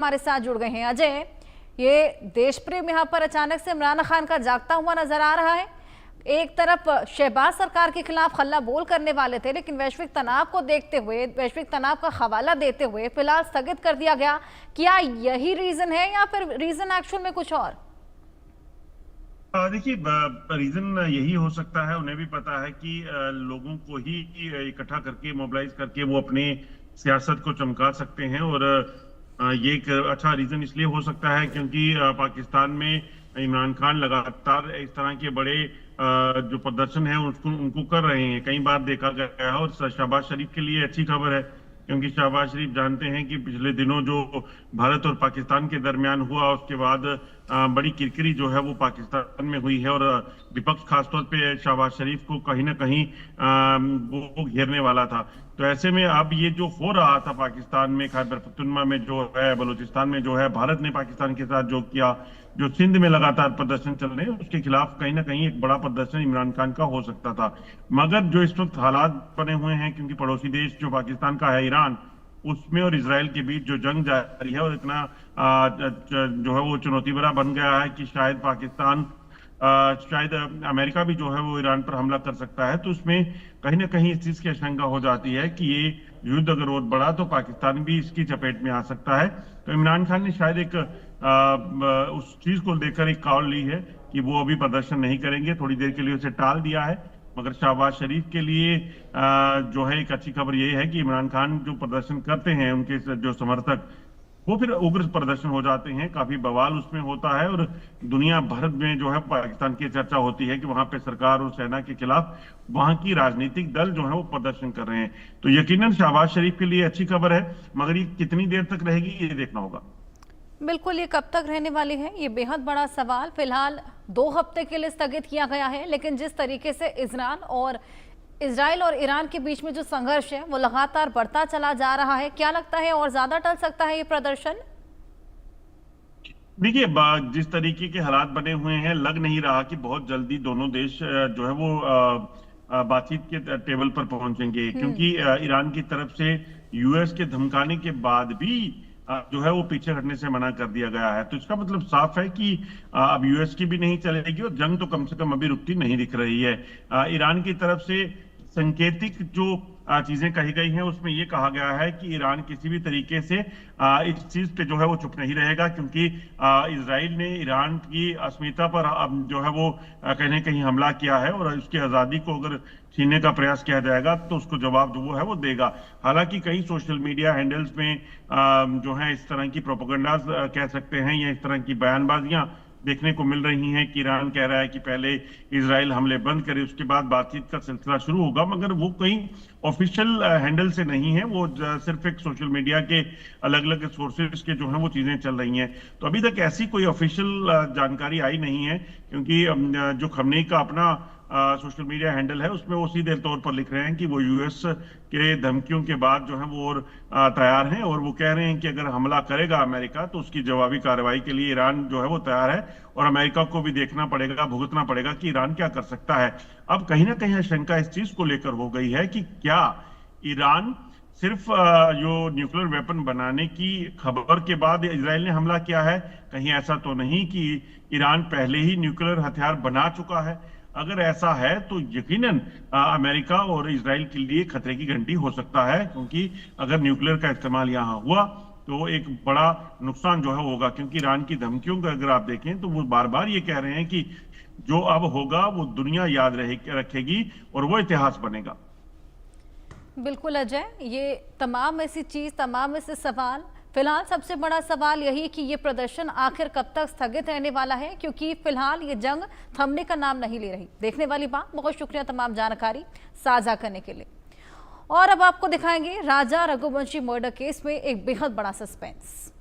हमारे साथ जुड़ गए हैं अजय। ये देश प्रेम यहाँ पर अचानक से इमरान खान का जागता हुआ नजर आ रहा है। एक तरफ शहबाज सरकार के खिलाफ हल्ला बोल करने वाले थे, लेकिन वैश्विक तनाव को देखते हुए, वैश्विक तनाव का हवाला देते हुए फिलहाल स्थगित कर दिया गया। क्या यही रीजन है या फिर रीजन एक्चुअल में कुछ और? देखिए, रीजन यही हो सकता है। उन्हें भी पता है कि लोगों को ही इकट्ठा करके, मोबिलाइज करके वो अपने सियासत को चमका सकते हैं। और ये एक अच्छा रीजन इसलिए हो सकता है क्योंकि पाकिस्तान में इमरान खान लगातार इस तरह के बड़े जो प्रदर्शन है उसको उनको कर रहे हैं। कई बार देखा गया है। और शहबाज शरीफ के लिए अच्छी खबर है क्योंकि शहबाज शरीफ जानते हैं कि पिछले दिनों जो भारत और पाकिस्तान के दरमियान हुआ, उसके बाद बड़ी किरकिरी जो है वो पाकिस्तान में हुई है। और विपक्ष खासतौर पे शहबाज शरीफ को कहीं ना कहीं वो घेरने वाला था। तो ऐसे में अब ये जो हो रहा था पाकिस्तान में, खैबर पख्तूनख्वा में जो है, बलूचिस्तान में जो है, भारत ने पाकिस्तान के साथ जो किया, जो सिंध में लगातार प्रदर्शन चल रहे हैं, उसके खिलाफ कहीं ना कहीं एक बड़ा प्रदर्शन इमरान खान का हो सकता था। मगर जो इस वक्त हालात बने हुए हैं, क्योंकि पड़ोसी देश जो पाकिस्तान का है ईरान, उसमें और इसराइल के बीच जो जंग जारी है और इतना जो है वो चुनौती भरा बन गया है कि शायद पाकिस्तान, शायद अमेरिका भी जो है वो ईरान पर हमला कर सकता है। तो उसमें कहीं ना कहीं इस चीज की आशंका हो जाती है कि ये युद्ध अगर और बढ़ा तो पाकिस्तान भी इसकी चपेट में आ सकता है। तो इमरान खान ने शायद एक उस चीज को लेकर एक कॉल ली है कि वो अभी प्रदर्शन नहीं करेंगे, थोड़ी देर के लिए उसे टाल दिया है। मगर शहबाज शरीफ के लिए जो है एक अच्छी खबर ये है कि इमरान खान जो प्रदर्शन करते हैं, उनके जो समर्थक, वो फिर उग्र प्रदर्शन हो जाते हैं, काफी बवाल उसमें होता है। और दुनिया भर में जो है पाकिस्तान की चर्चा होती है कि वहां पे सरकार और सेना के खिलाफ वहां की राजनीतिक दल जो है वो प्रदर्शन कर रहे हैं। तो यकीनन शहबाज शरीफ के लिए अच्छी खबर है, मगर ये कितनी देर तक रहेगी ये देखना होगा। बिल्कुल, ये कब तक रहने वाली है, ये बेहद बड़ा सवाल। फिलहाल 2 हफ्ते के लिए स्थगित किया गया है, लेकिन जिस तरीके से इजराइल और ईरान के बीच में जो संघर्ष है वो लगातार बढ़ता चला जा रहा है, क्या लगता है और ज्यादा टल सकता है ये प्रदर्शन? देखिए, जिस तरीके के हालात बने हुए हैं, लग नहीं रहा कि बहुत जल्दी दोनों देश जो है वो बातचीत के टेबल पर पहुंचेंगे। क्योंकि ईरान की तरफ से यूएस के धमकाने के बाद भी जो है वो पीछे हटने से मना कर दिया गया है। तो इसका मतलब साफ है कि अब यूएस की भी नहीं चलेगी और जंग तो कम से कम अभी रुकती नहीं दिख रही है। ईरान की तरफ से संकेतिक जो चीजें कही गई हैं, उसमें यह कहा गया है कि ईरान किसी भी तरीके से इस चीज पे जो है वो चुप नहीं रहेगा, क्योंकि इजराइल ने ईरान की अस्मिता पर अब जो है वो कहीं ना कहीं हमला किया है। और उसकी आजादी को अगर छीनने का प्रयास किया जाएगा तो उसको जवाब जो है वो देगा। हालांकि कई सोशल मीडिया हैंडल्स में जो है इस तरह की प्रोपेगेंडाज कह सकते हैं, या इस तरह की बयानबाजियां देखने को मिल रही हैं कि ईरान कह रहा है कि पहले इजराइल हमले बंद करे, उसके बाद बातचीत का सिलसिला शुरू होगा। मगर वो कहीं ऑफिशियल हैंडल से नहीं है, वो सिर्फ एक सोशल मीडिया के अलग अलग सोर्सेज के जो है वो चीजें चल रही हैं। तो अभी तक ऐसी कोई ऑफिशियल जानकारी आई नहीं है, क्योंकि जो खमनेई का अपना सोशल मीडिया हैंडल है, उसमें वो सीधे तौर पर लिख रहे हैं कि वो यूएस के धमकियों के बाद जो है वो और तैयार हैं। और वो कह रहे हैं कि अगर हमला करेगा अमेरिका तो उसकी जवाबी कार्रवाई के लिए ईरान जो है वो तैयार है। और अमेरिका को भी देखना पड़ेगा, भुगतना पड़ेगा कि ईरान क्या कर सकता है। अब कहीं ना कहीं आशंका इस चीज को लेकर हो गई है कि क्या ईरान सिर्फ जो न्यूक्लियर वेपन बनाने की खबर के बाद इजराइल ने हमला किया है, कहीं ऐसा तो नहीं कि ईरान पहले ही न्यूक्लियर हथियार बना चुका है। अगर ऐसा है तो यकीनन अमेरिका और इजराइल के लिए खतरे की घंटी हो सकता है, क्योंकि अगर न्यूक्लियर का इस्तेमाल यहां हुआ तो एक बड़ा नुकसान जो है होगा। क्योंकि ईरान की धमकियों को अगर आप देखें तो वो बार बार ये कह रहे हैं कि जो अब होगा वो दुनिया याद रखेगी और वो इतिहास बनेगा। बिल्कुल अजय, ये तमाम ऐसी चीज, तमाम ऐसे सवाल, फिलहाल सबसे बड़ा सवाल यही है कि ये प्रदर्शन आखिर कब तक स्थगित रहने वाला है, क्योंकि फिलहाल ये जंग थमने का नाम नहीं ले रही। देखने वाली बात। बहुत शुक्रिया तमाम जानकारी साझा करने के लिए। और अब आपको दिखाएंगे राजा रघुवंशी मर्डर केस में एक बेहद बड़ा सस्पेंस।